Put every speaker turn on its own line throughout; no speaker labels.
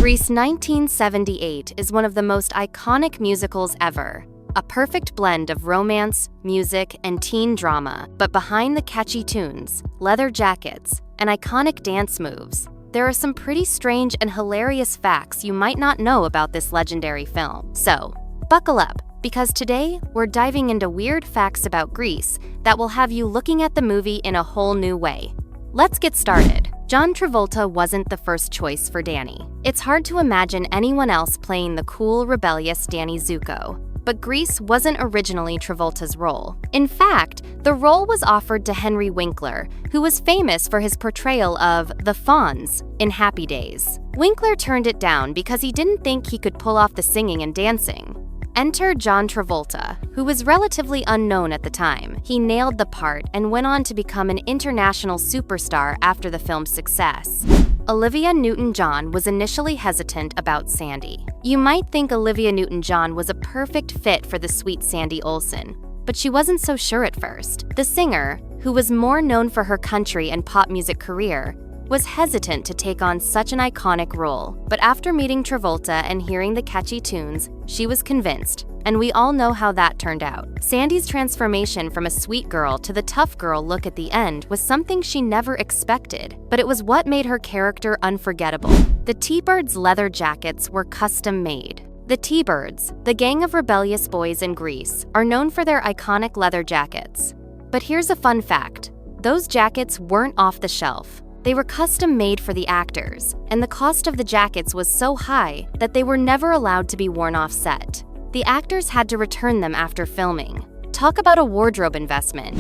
Grease 1978 is one of the most iconic musicals ever. A perfect blend of romance, music, and teen drama, but behind the catchy tunes, leather jackets, and iconic dance moves, there are some pretty strange and hilarious facts you might not know about this legendary film. So, buckle up, because today we're diving into weird facts about Grease that will have you looking at the movie in a whole new way. Let's get started. John Travolta wasn't the first choice for Danny. It's hard to imagine anyone else playing the cool, rebellious Danny Zuko. But Grease wasn't originally Travolta's role. In fact, the role was offered to Henry Winkler, who was famous for his portrayal of the Fonz in Happy Days. Winkler turned it down because he didn't think he could pull off the singing and dancing. Enter John Travolta, who was relatively unknown at the time. He nailed the part and went on to become an international superstar after the film's success. Olivia Newton-John was initially hesitant about Sandy. You might think Olivia Newton-John was a perfect fit for the sweet Sandy Olsson, but she wasn't so sure at first. The singer, who was more known for her country and pop music career, was hesitant to take on such an iconic role. But after meeting Travolta and hearing the catchy tunes, she was convinced, and we all know how that turned out. Sandy's transformation from a sweet girl to the tough girl look at the end was something she never expected, but it was what made her character unforgettable. The T-Birds' leather jackets were custom-made. The T-Birds, the gang of rebellious boys in Grease, are known for their iconic leather jackets. But here's a fun fact. Those jackets weren't off the shelf. They were custom-made for the actors, and the cost of the jackets was so high that they were never allowed to be worn off set. The actors had to return them after filming. Talk about a wardrobe investment.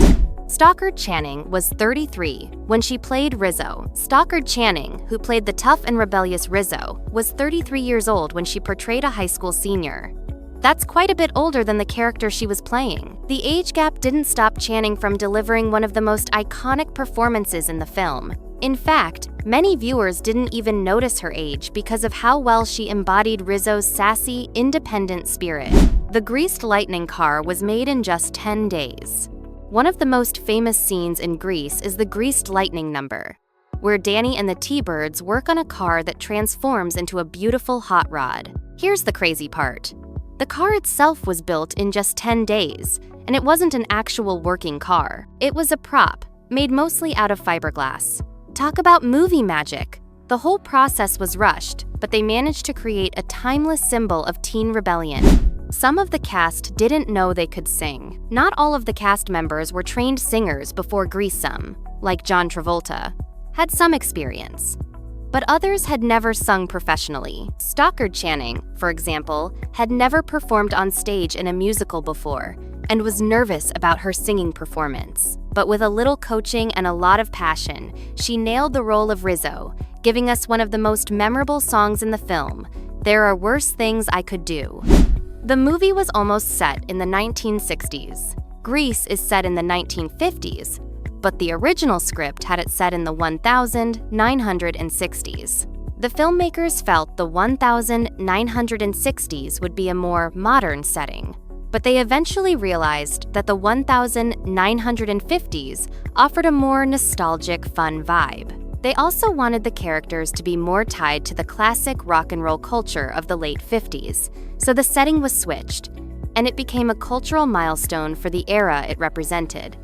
Stockard Channing was 33 when she played Rizzo. Stockard Channing, who played the tough and rebellious Rizzo, was 33 years old when she portrayed a high school senior. That's quite a bit older than the character she was playing. The age gap didn't stop Channing from delivering one of the most iconic performances in the film. In fact, many viewers didn't even notice her age because of how well she embodied Rizzo's sassy, independent spirit. The greased lightning car was made in just 10 days. One of the most famous scenes in Grease is the greased lightning number, where Danny and the T-Birds work on a car that transforms into a beautiful hot rod. Here's the crazy part. The car itself was built in just 10 days, and it wasn't an actual working car. It was a prop, made mostly out of fiberglass. Talk about movie magic! The whole process was rushed, but they managed to create a timeless symbol of teen rebellion. Some of the cast didn't know they could sing. Not all of the cast members were trained singers before Grease. Some, like John Travolta, had some experience, but others had never sung professionally. Stockard Channing, for example, had never performed on stage in a musical before and was nervous about her singing performance. But with a little coaching and a lot of passion, she nailed the role of Rizzo, giving us one of the most memorable songs in the film, "There Are Worse Things I Could Do." The movie was almost set in the 1960s. Grease is set in the 1950s, but the original script had it set in the 1960s. The filmmakers felt the 1960s would be a more modern setting, but they eventually realized that the 1950s offered a more nostalgic, fun vibe. They also wanted the characters to be more tied to the classic rock and roll culture of the late 50s, so the setting was switched, and it became a cultural milestone for the era it represented.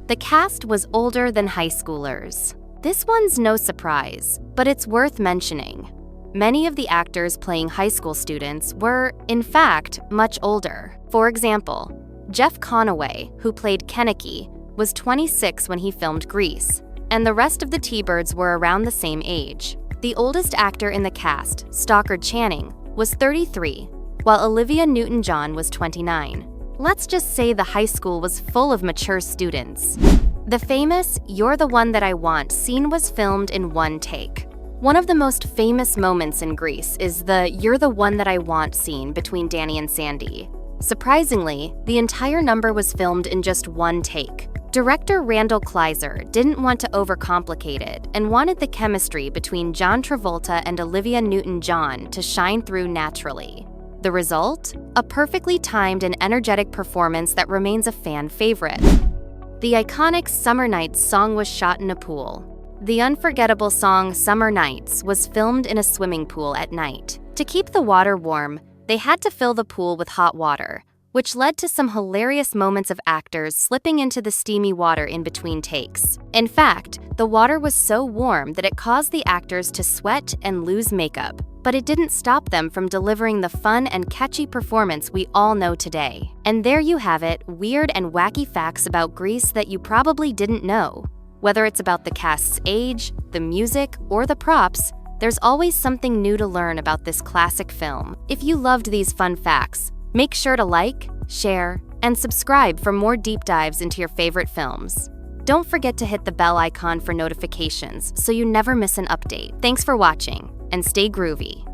The cast was older than high schoolers. This one's no surprise, but it's worth mentioning. Many of the actors playing high school students were, in fact, much older. For example, Jeff Conaway, who played Kennedy, was 26 when he filmed Grease, and the rest of the T-Birds were around the same age. The oldest actor in the cast, Stockard Channing, was 33, while Olivia Newton-John was 29. Let's just say the high school was full of mature students. The famous "You're the One That I Want" scene was filmed in one take. One of the most famous moments in Grease is the "You're the One That I Want" scene between Danny and Sandy. Surprisingly, the entire number was filmed in just one take. Director Randall Kleiser didn't want to overcomplicate it and wanted the chemistry between John Travolta and Olivia Newton-John to shine through naturally. The result? A perfectly timed and energetic performance that remains a fan favorite. The iconic Summer Nights song was shot in a pool. The unforgettable song Summer Nights was filmed in a swimming pool at night. To keep the water warm, they had to fill the pool with hot water, which led to some hilarious moments of actors slipping into the steamy water in between takes. In fact, the water was so warm that it caused the actors to sweat and lose makeup, but it didn't stop them from delivering the fun and catchy performance we all know today. And there you have it, weird and wacky facts about Grease that you probably didn't know. Whether it's about the cast's age, the music, or the props, there's always something new to learn about this classic film. If you loved these fun facts, make sure to like, share, and subscribe for more deep dives into your favorite films. Don't forget to hit the bell icon for notifications so you never miss an update. Thanks for watching, and stay groovy.